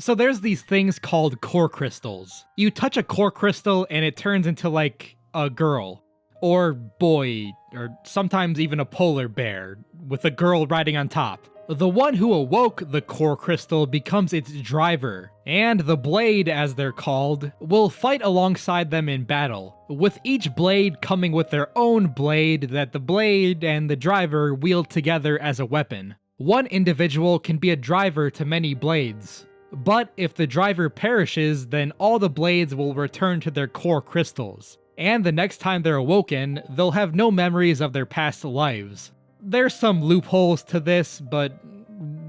So there's these things called core crystals. You touch a core crystal and it turns into like a girl, or boy, or sometimes even a polar bear, with a girl riding on top. The one who awoke the core crystal becomes its driver, and the blade, as they're called, will fight alongside them in battle, with each blade coming with their own blade that the blade and the driver wield together as a weapon. One individual can be a driver to many blades, but if the driver perishes, then all the blades will return to their core crystals, and the next time they're awoken, they'll have no memories of their past lives. There's some loopholes to this, but,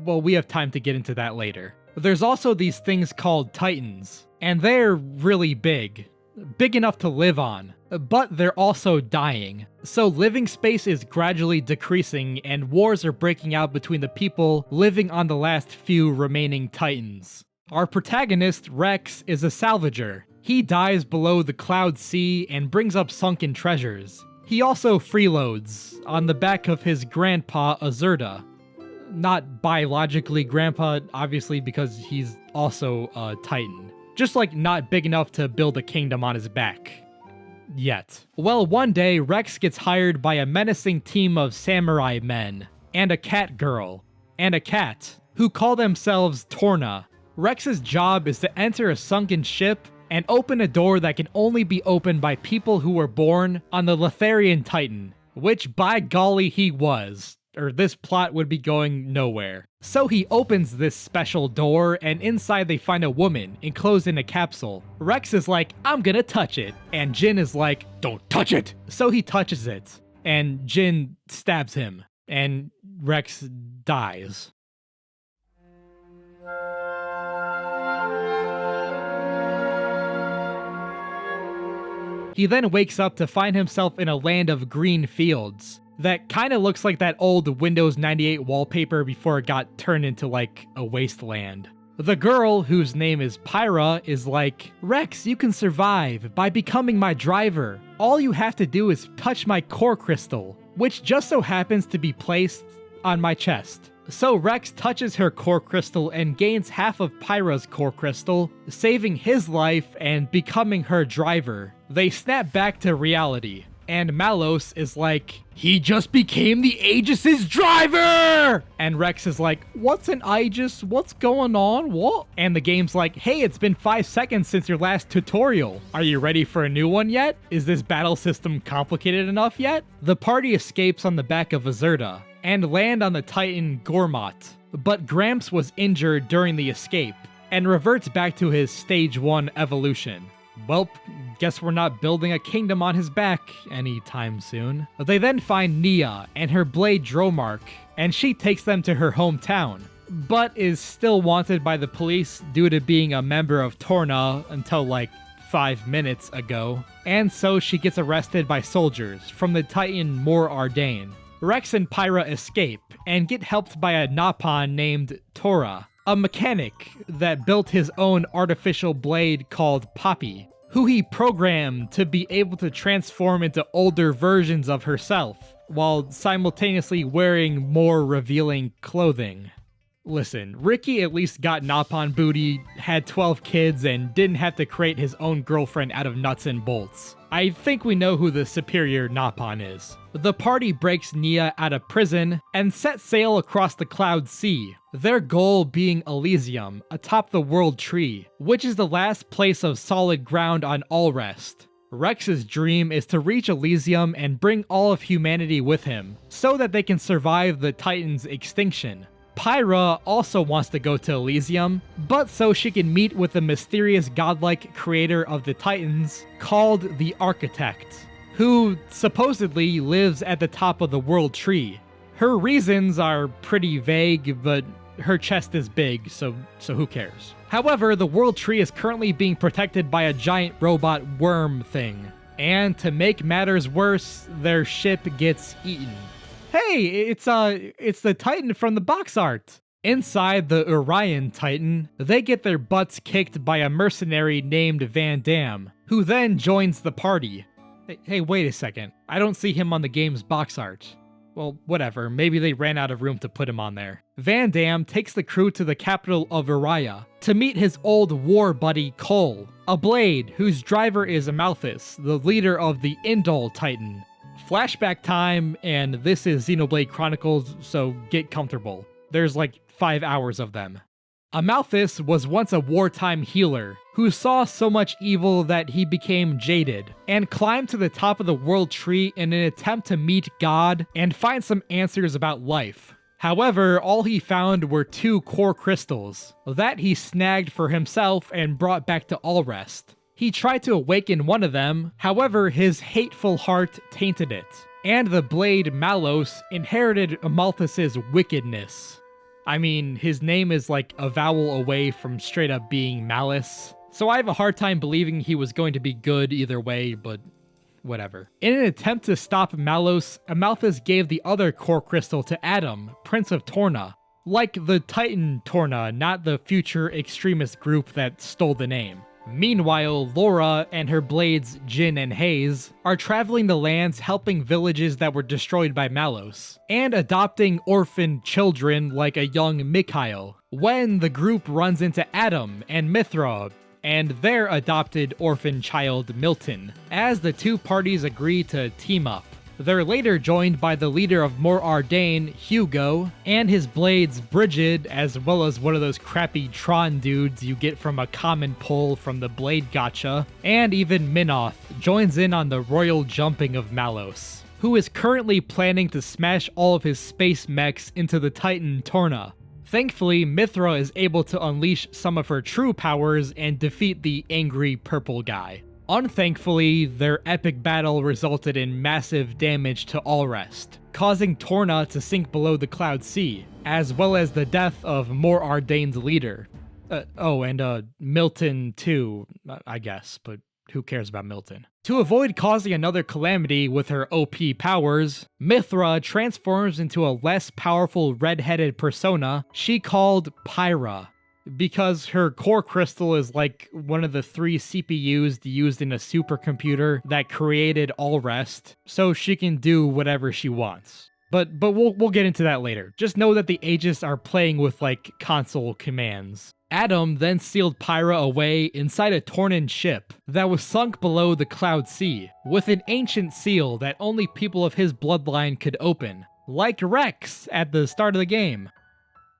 well, we have time to get into that later. There's also these things called titans, and they're really big enough to live on, but they're also dying. So living space is gradually decreasing and wars are breaking out between the people living on the last few remaining titans. Our protagonist, Rex, is a salvager. He dives below the cloud sea and brings up sunken treasures. He also freeloads on the back of his grandpa Azurda. Not biologically grandpa, obviously, because he's also a titan. Just like not big enough to build a kingdom on his back. Yet. Well, one day, Rex gets hired by a menacing team of samurai men, and a cat girl, and a cat, who call themselves Torna. Rex's job is to enter a sunken ship and open a door that can only be opened by people who were born on the Letharian Titan, which by golly he was, or this plot would be going nowhere. So he opens this special door, and inside they find a woman enclosed in a capsule. Rex is like, I'm gonna touch it, and Jin is like, don't touch it! So he touches it, and Jin stabs him, and Rex dies. He then wakes up to find himself in a land of green fields that kind of looks like that old Windows 98 wallpaper before it got turned into like a wasteland. The girl, whose name is Pyra, is like, Rex, you can survive by becoming my driver. All you have to do is touch my core crystal, which just so happens to be placed on my chest. So Rex touches her core crystal and gains half of Pyra's core crystal, saving his life and becoming her driver. They snap back to reality, and Malos is like, he just became the Aegis' driver! And Rex is like, what's an Aegis? What's going on? What? And the game's like, hey, it's been 5 seconds since your last tutorial. Are you ready for a new one yet? Is this battle system complicated enough yet? The party escapes on the back of Azurda and land on the Titan Gormot, but Gramps was injured during the escape and reverts back to his stage 1 evolution. Well, guess we're not building a kingdom on his back anytime soon. They then find Nia and her blade Dromark, and she takes them to her hometown, but is still wanted by the police due to being a member of Torna until like 5 minutes ago, and so she gets arrested by soldiers from the Titan Mor Ardain. Rex and Pyra escape and get helped by a Napon named Tora, a mechanic that built his own artificial blade called Poppy, who he programmed to be able to transform into older versions of herself, while simultaneously wearing more revealing clothing. Listen, Ricky at least got Napon booty, had 12 kids, and didn't have to create his own girlfriend out of nuts and bolts. I think we know who the superior Napon is. The party breaks Nia out of prison and set sail across the Cloud Sea, their goal being Elysium, atop the World Tree, which is the last place of solid ground on Alrest. Rex's dream is to reach Elysium and bring all of humanity with him, so that they can survive the Titan's extinction. Pyra also wants to go to Elysium, but so she can meet with the mysterious godlike creator of the Titans called the Architect, who supposedly lives at the top of the World Tree. Her reasons are pretty vague, but her chest is big, so who cares? However, the World Tree is currently being protected by a giant robot worm thing, and to make matters worse, their ship gets eaten. Hey, it's the Titan from the box art. Inside the Orion Titan, they get their butts kicked by a mercenary named Vandham, who then joins the party. Hey, wait a second. I don't see him on the game's box art. Well, whatever, maybe they ran out of room to put him on there. Vandham takes the crew to the capital of Uriah to meet his old war buddy Cole, a blade whose driver is Amalthus, the leader of the Indol Titan. Flashback time, and this is Xenoblade Chronicles, so get comfortable. There's like 5 hours of them. Amalthus was once a wartime healer who saw so much evil that he became jaded and climbed to the top of the world tree in an attempt to meet God and find some answers about life. However, all he found were 2 core crystals that he snagged for himself and brought back to Alrest. He tried to awaken one of them, however his hateful heart tainted it, and the blade Malos inherited Amalthus's wickedness. I mean, his name is like a vowel away from straight up being Malice, so I have a hard time believing he was going to be good either way, but whatever. In an attempt to stop Malos, Amalthus gave the other core crystal to Adam, Prince of Torna, like the Titan Torna, not the future extremist group that stole the name. Meanwhile, Laura and her blades Jin and Haze are traveling the lands helping villages that were destroyed by Malos, and adopting orphan children like a young Mikhail, when the group runs into Adam and Mithra and their adopted orphan child Milton, as the 2 parties agree to team up. They're later joined by the leader of Mor Ardain, Hugo, and his blades Brigid, as well as one of those crappy Tron dudes you get from a common pull from the Blade Gacha, and even Minoth joins in on the royal jumping of Malos, who is currently planning to smash all of his space mechs into the Titan Torna. Thankfully, Mithra is able to unleash some of her true powers and defeat the angry purple guy. Unthankfully, their epic battle resulted in massive damage to Alrest, causing Torna to sink below the Cloud Sea, as well as the death of Mor Ardain's leader. And Milton too, I guess, but who cares about Milton? To avoid causing another calamity with her OP powers, Mithra transforms into a less powerful red-headed persona she called Pyra, because her core crystal is like one of the 3 CPUs used in a supercomputer that created Alrest, so she can do whatever she wants. But we'll get into that later. Just know that the Aegis are playing with like console commands. Adam then sealed Pyra away inside a Tornan ship that was sunk below the Cloud Sea, with an ancient seal that only people of his bloodline could open, like Rex at the start of the game.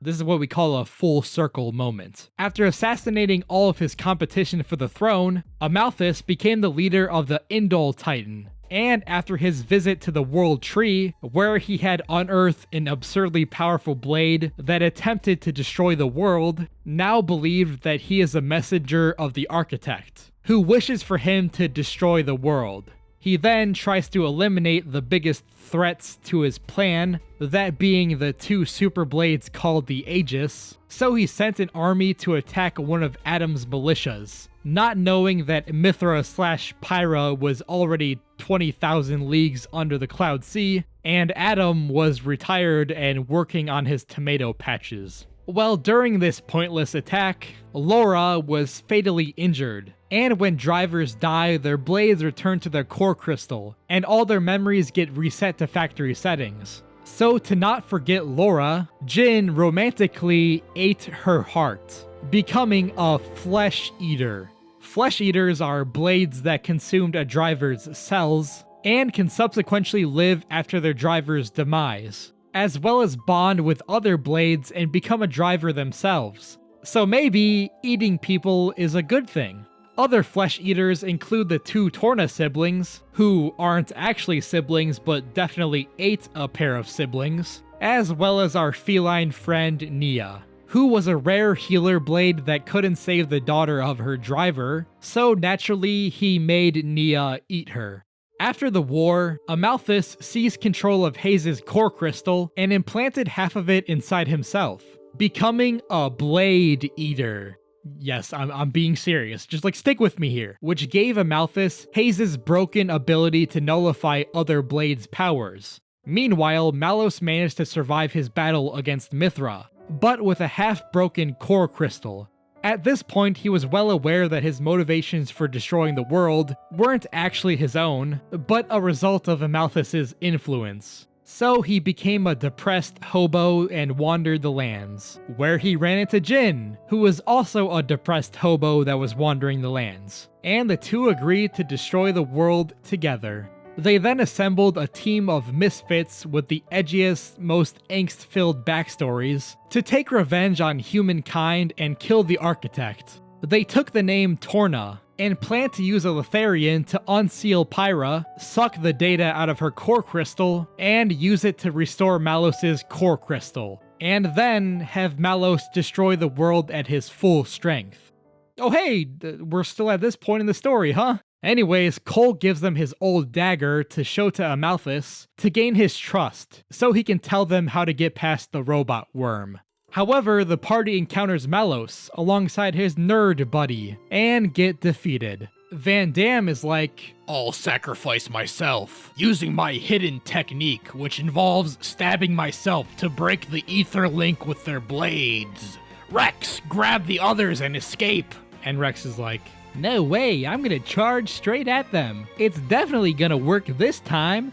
This is what we call a full circle moment. After assassinating all of his competition for the throne, Amalthus became the leader of the Indol Titan, and after his visit to the World Tree, where he had unearthed an absurdly powerful blade that attempted to destroy the world, now believed that he is a messenger of the Architect, who wishes for him to destroy the world. He then tries to eliminate the biggest threats to his plan, that being the 2 super blades called the Aegis, so he sent an army to attack one of Adam's militias, not knowing that Mithra/Pyra was already 20,000 leagues under the Cloud Sea, and Adam was retired and working on his tomato patches. Well, during this pointless attack, Laura was fatally injured, and when drivers die, their blades return to their core crystal, and all their memories get reset to factory settings. So to not forget Laura, Jin romantically ate her heart, becoming a flesh eater. Flesh eaters are blades that consumed a driver's cells, and can subsequently live after their driver's demise, as well as bond with other blades and become a driver themselves. So maybe eating people is a good thing. Other flesh eaters include the 2 Torna siblings, who aren't actually siblings but definitely ate a pair of siblings, as well as our feline friend Nia, who was a rare healer blade that couldn't save the daughter of her driver, so naturally he made Nia eat her. After the war, Amalthus seized control of Haze's core crystal and implanted half of it inside himself, becoming a blade eater. Yes, I'm being serious, just like stick with me here, which gave Amalthus Haze's broken ability to nullify other blades' powers. Meanwhile, Malos managed to survive his battle against Mithra, but with a half-broken core crystal. At this point, he was well aware that his motivations for destroying the world weren't actually his own, but a result of Amalthus's influence. So he became a depressed hobo and wandered the lands, where he ran into Jin, who was also a depressed hobo that was wandering the lands, and the two agreed to destroy the world together. They then assembled a team of misfits with the edgiest, most angst-filled backstories to take revenge on humankind and kill the architect. They took the name Torna, and planned to use a Letharian to unseal Pyra, suck the data out of her core crystal, and use it to restore Malos's core crystal, and then have Malos destroy the world at his full strength. Oh hey, we're still at this point in the story, huh? Anyways, Cole gives them his old dagger to show to Amalthus to gain his trust, so he can tell them how to get past the robot worm. However, the party encounters Malos alongside his nerd buddy, and get defeated. Vandham is like, "I'll sacrifice myself, using my hidden technique, which involves stabbing myself to break the ether link with their blades. Rex, grab the others and escape." And Rex is like, "No way, I'm gonna charge straight at them. It's definitely gonna work this time."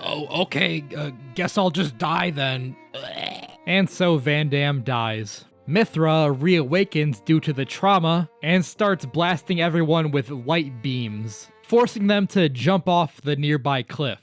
Okay, guess I'll just die then. And so Vandham dies. Mithra reawakens due to the trauma and starts blasting everyone with light beams, forcing them to jump off the nearby cliff.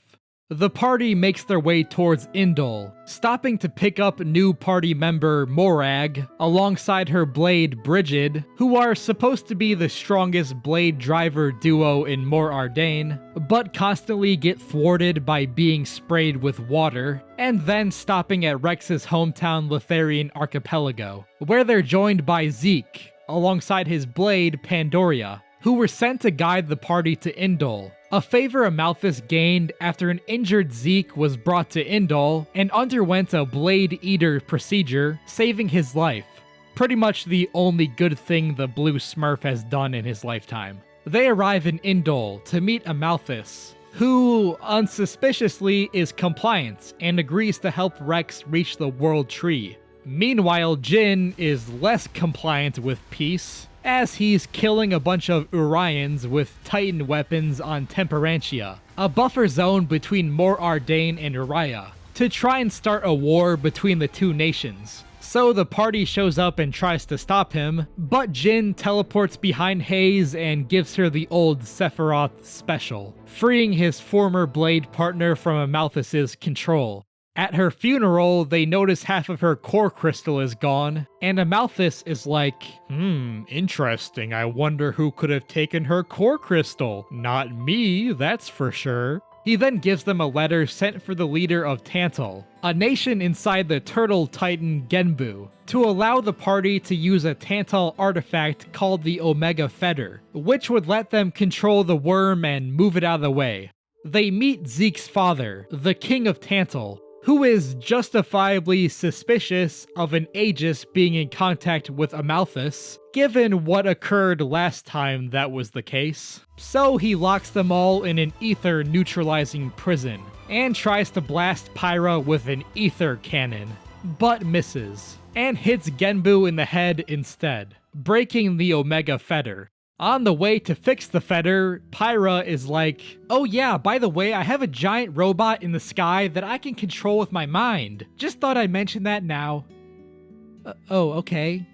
The party makes their way towards Indol, stopping to pick up new party member Morag alongside her blade Brigid, who are supposed to be the strongest blade driver duo in Mor Ardain, but constantly get thwarted by being sprayed with water, and then stopping at Rex's hometown Letharian archipelago, where they're joined by Zeke, alongside his blade Pandoria, who were sent to guide the party to Indol, a favor Amalthus gained after an injured Zeke was brought to Indol and underwent a Blade Eater procedure, saving his life. Pretty much the only good thing the Blue Smurf has done in his lifetime. They arrive in Indol to meet Amalthus, who, unsuspiciously, is compliant and agrees to help Rex reach the World Tree. Meanwhile, Jin is less compliant with peace, as he's killing a bunch of Urians with Titan weapons on Temperantia, a buffer zone between Mor Ardain and Uriah, to try and start a war between the two nations. So the party shows up and tries to stop him, but Jin teleports behind Hayes and gives her the old Sephiroth special, freeing his former blade partner from Amalthus's control. At her funeral, they notice half of her core crystal is gone, and Amalthus is like, interesting, I wonder who could have taken her core crystal. Not me, that's for sure. He then gives them a letter sent for the leader of Tantal, a nation inside the turtle titan Genbu, to allow the party to use a Tantal artifact called the Omega Fetter, which would let them control the worm and move it out of the way. They meet Zeke's father, the King of Tantal, who is justifiably suspicious of an Aegis being in contact with Amalthus, given what occurred last time that was the case. So he locks them all in an ether neutralizing prison, and tries to blast Pyra with an ether cannon, but misses, and hits Genbu in the head instead, breaking the Omega Fetter. On the way to fix the fetter, Pyra is like, "Oh yeah, by the way, I have a giant robot in the sky that I can control with my mind. Just thought I'd mention that now." Oh, okay.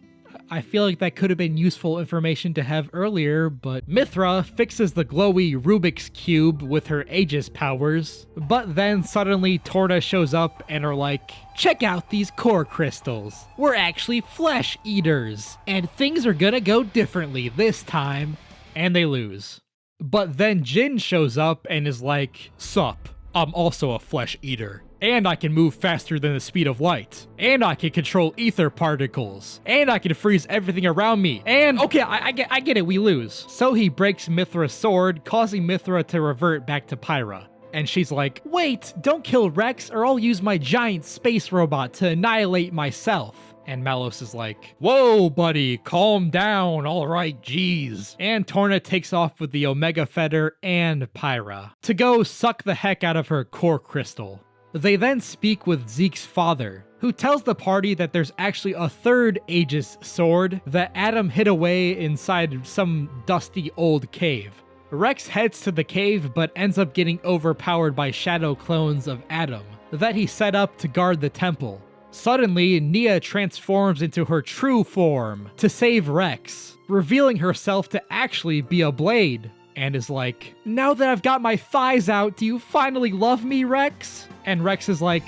I feel like that could have been useful information to have earlier, but Mithra fixes the glowy Rubik's Cube with her Aegis powers, but then suddenly Torna shows up and are like, "Check out these core crystals. We're actually flesh eaters, and things are gonna go differently this time." And they lose. But then Jin shows up and is like, "Sup, I'm also a flesh eater. And I can move faster than the speed of light. And I can control ether particles. And I can freeze everything around me. And okay, I get it, we lose." So he breaks Mithra's sword, causing Mithra to revert back to Pyra. And she's like, "Wait, don't kill Rex or I'll use my giant space robot to annihilate myself." And Malos is like, "Whoa, buddy, calm down, alright, geez." And Torna takes off with the Omega Fetter and Pyra to go suck the heck out of her core crystal. They then speak with Zeke's father, who tells the party that there's actually a third Aegis sword that Adam hid away inside some dusty old cave. Rex heads to the cave but ends up getting overpowered by shadow clones of Adam, that he set up to guard the temple. Suddenly, Nia transforms into her true form to save Rex, revealing herself to actually be a blade, and is like, "Now that I've got my thighs out, do you finally love me, Rex?" And Rex is like,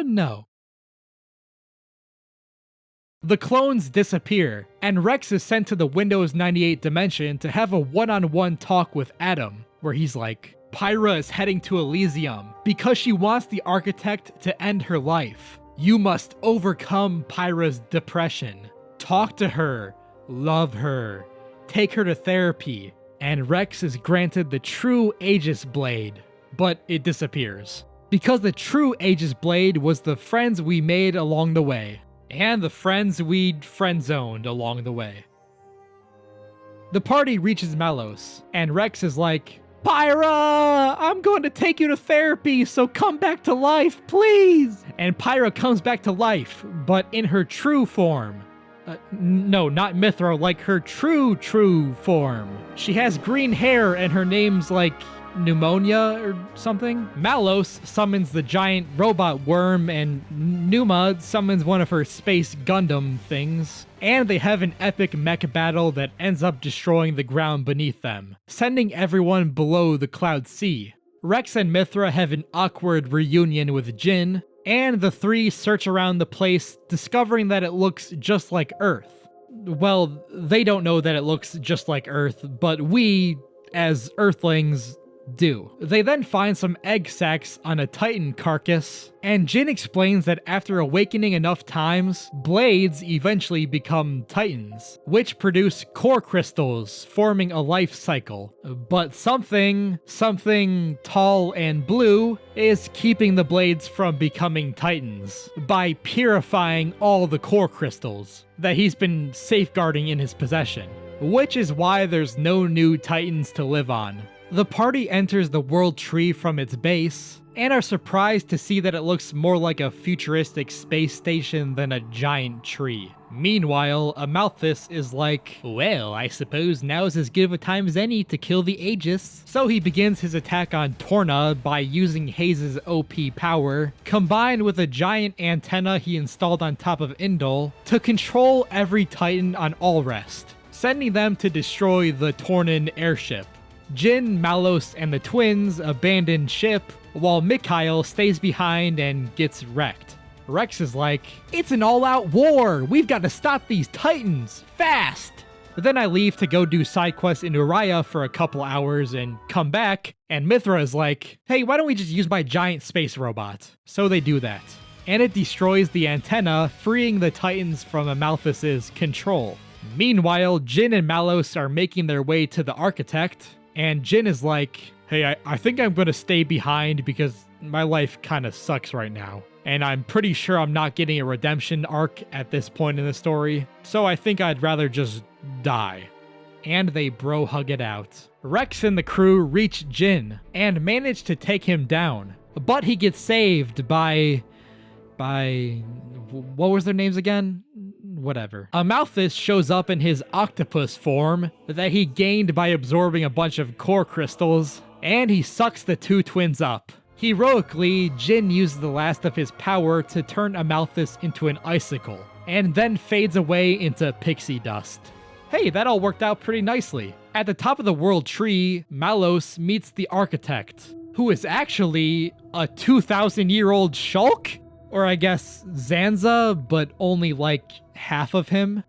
no. The clones disappear, and Rex is sent to the Windows 98 dimension to have a one-on-one talk with Adam, where he's like, "Pyra is heading to Elysium because she wants the architect to end her life. You must overcome Pyra's depression. Talk to her, love her, take her to therapy." And Rex is granted the true Aegis blade, but it disappears. Because the true Aegis blade was the friends we made along the way, and the friends we'd friend-zoned along the way. The party reaches Malos, and Rex is like, "Pyra, I'm going to take you to therapy, so come back to life, please!" And Pyra comes back to life, but in her true form. No, not Mithra, like her true form. She has green hair and her name's like Pneumonia or something. Malos summons the giant robot worm, and Numa summons one of her space Gundam things. And they have an epic mech battle that ends up destroying the ground beneath them, sending everyone below the Cloud Sea. Rex and Mithra have an awkward reunion with Jin, and the three search around the place, discovering that it looks just like Earth. Well, they don't know that it looks just like Earth, but we, as Earthlings, do. They then find some egg sacs on a Titan carcass, and Jin explains that after awakening enough times, blades eventually become Titans, which produce core crystals, forming a life cycle. But something tall and blue is keeping the blades from becoming Titans by purifying all the core crystals that he's been safeguarding in his possession, which is why there's no new Titans to live on. The party enters the world tree from its base, and are surprised to see that it looks more like a futuristic space station than a giant tree. Meanwhile, Amalthus is like, "Well, I suppose now's as good of a time as any to kill the Aegis." So he begins his attack on Torna by using Hayes' OP power, combined with a giant antenna he installed on top of Indol, to control every Titan on Alrest, sending them to destroy the Tornan airship. Jin, Malos, and the twins abandon ship, while Mikhail stays behind and gets wrecked. Rex is like, "It's an all-out war! We've got to stop these Titans! Fast!" Then I leave to go do side quests in Uriah for a couple hours and come back, and Mithra is like, "Hey, why don't we just use my giant space robot?" So they do that. And it destroys the antenna, freeing the Titans from Amalthus' control. Meanwhile, Jin and Malos are making their way to the architect, and Jin is like, "Hey, I think I'm gonna stay behind because my life kinda sucks right now. And I'm pretty sure I'm not getting a redemption arc at this point in the story, so I think I'd rather just die." And they bro hug it out. Rex and the crew reach Jin, and manage to take him down. But he gets saved by what was their names again? Whatever. Amalthus shows up in his octopus form that he gained by absorbing a bunch of core crystals, and he sucks the two twins up. Heroically, Jin uses the last of his power to turn Amalthus into an icicle, and then fades away into pixie dust. Hey, that all worked out pretty nicely. At the top of the world tree, Malos meets the architect, who is actually a 2,000-year-old Shulk? Or I guess Zanza, but only like half of him.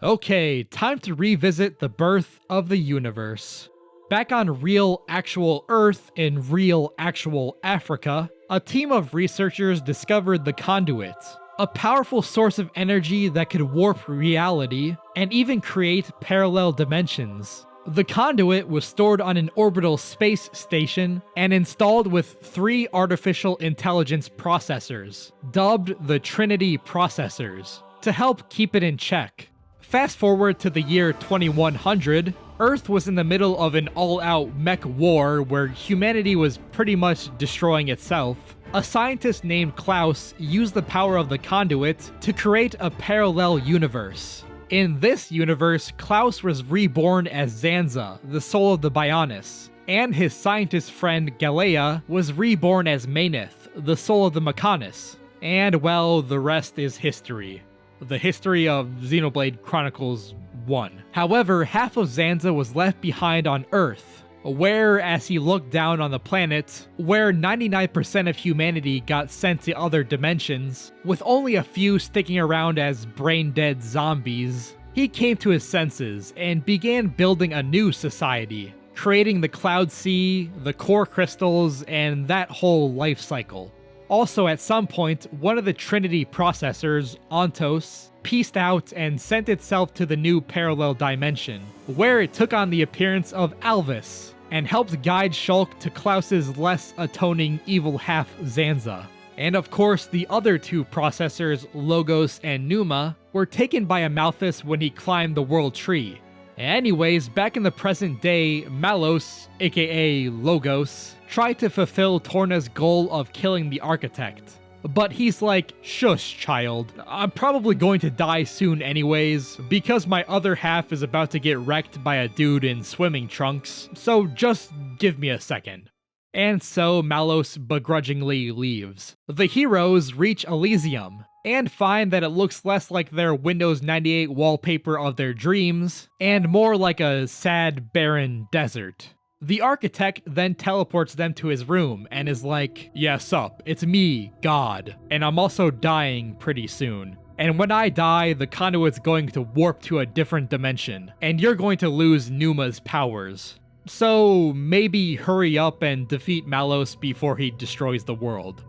Okay, time to revisit the birth of the universe. Back on real actual Earth in real actual Africa, a team of researchers discovered the conduit, a powerful source of energy that could warp reality and even create parallel dimensions. The conduit was stored on an orbital space station and installed with 3 artificial intelligence processors, dubbed the Trinity processors, to help keep it in check. Fast forward to the year 2100, Earth was in the middle of an all-out mech war where humanity was pretty much destroying itself. A scientist named Klaus used the power of the conduit to create a parallel universe. In this universe, Klaus was reborn as Zanza, the soul of the Bionis, and his scientist friend Galea was reborn as Maneth, the soul of the Mechanis. And well, the rest is history. The history of Xenoblade Chronicles 1. However, half of Zanza was left behind on Earth, where, as he looked down on the planet, where 99% of humanity got sent to other dimensions, with only a few sticking around as brain-dead zombies, he came to his senses and began building a new society, creating the Cloud Sea, the core crystals, and that whole life cycle. Also, at some point, one of the Trinity processors, Ontos, pieced out and sent itself to the new parallel dimension, where it took on the appearance of Alvis, and helped guide Shulk to Klaus's less atoning evil half Zanza. And of course, the other two processors, Logos and Numa, were taken by Amalthus when he climbed the World Tree. Anyways, back in the present day, Malos, aka Logos, tried to fulfill Torna's goal of killing the Architect. But he's like, shush child, I'm probably going to die soon anyways, because my other half is about to get wrecked by a dude in swimming trunks, so just give me a second. And so Malos begrudgingly leaves. The heroes reach Elysium, and find that it looks less like their Windows 98 wallpaper of their dreams, and more like a sad, barren desert. The Architect then teleports them to his room and is like, yeah, sup, it's me, God, and I'm also dying pretty soon. And when I die, the conduit's going to warp to a different dimension, and you're going to lose Numa's powers. So maybe hurry up and defeat Malos before he destroys the world.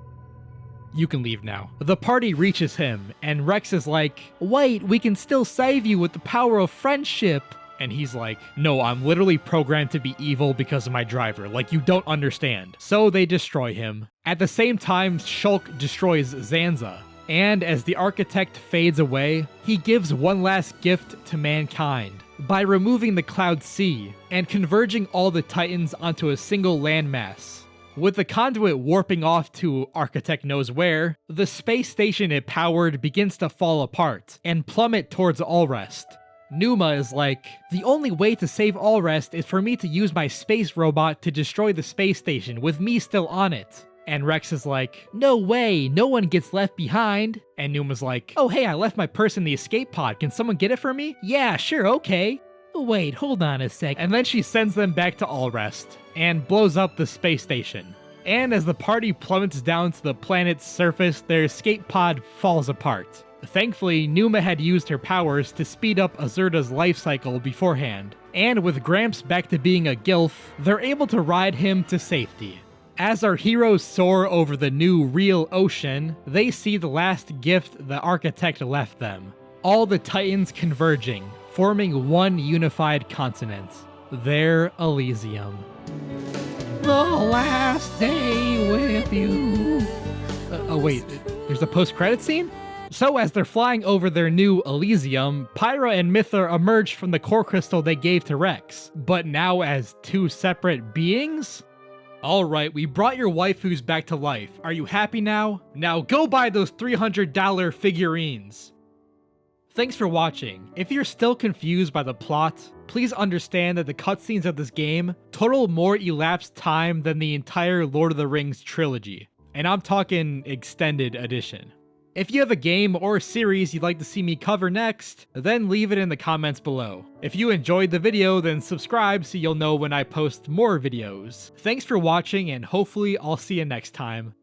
You can leave now. The party reaches him, and Rex is like, wait, we can still save you with the power of friendship. And he's like, no, I'm literally programmed to be evil because of my driver, like you don't understand. So they destroy him. At the same time, Shulk destroys Zanza. And as the Architect fades away, he gives one last gift to mankind by removing the Cloud Sea and converging all the Titans onto a single landmass. With the conduit warping off to Architect knows where, the space station it powered begins to fall apart and plummet towards Alrest. Numa is like, the only way to save Alrest is for me to use my space robot to destroy the space station with me still on it. And Rex is like, no way, no one gets left behind. And Numa's like, oh hey, I left my purse in the escape pod, can someone get it for me? Yeah, sure, okay. Wait, hold on a sec. And then she sends them back to Alrest and blows up the space station. And as the party plummets down to the planet's surface, their escape pod falls apart. Thankfully, Numa had used her powers to speed up Azurda's life cycle beforehand. And with Gramps back to being a gilf, they're able to ride him to safety. As our heroes soar over the new real ocean, they see the last gift the Architect left them. All the Titans converging, forming one unified continent. Their Elysium. The last day with you. Oh wait, there's a post-credit scene? So as they're flying over their new Elysium, Pyra and Mytha emerge from the core crystal they gave to Rex, but now as two separate beings? Alright, we brought your waifus back to life. Are you happy now? Now go buy those $300 figurines. Thanks for watching. If you're still confused by the plot, please understand that the cutscenes of this game total more elapsed time than the entire Lord of the Rings trilogy. And I'm talking extended edition. If you have a game or a series you'd like to see me cover next, then leave it in the comments below. If you enjoyed the video, then subscribe so you'll know when I post more videos. Thanks for watching, and hopefully I'll see you next time.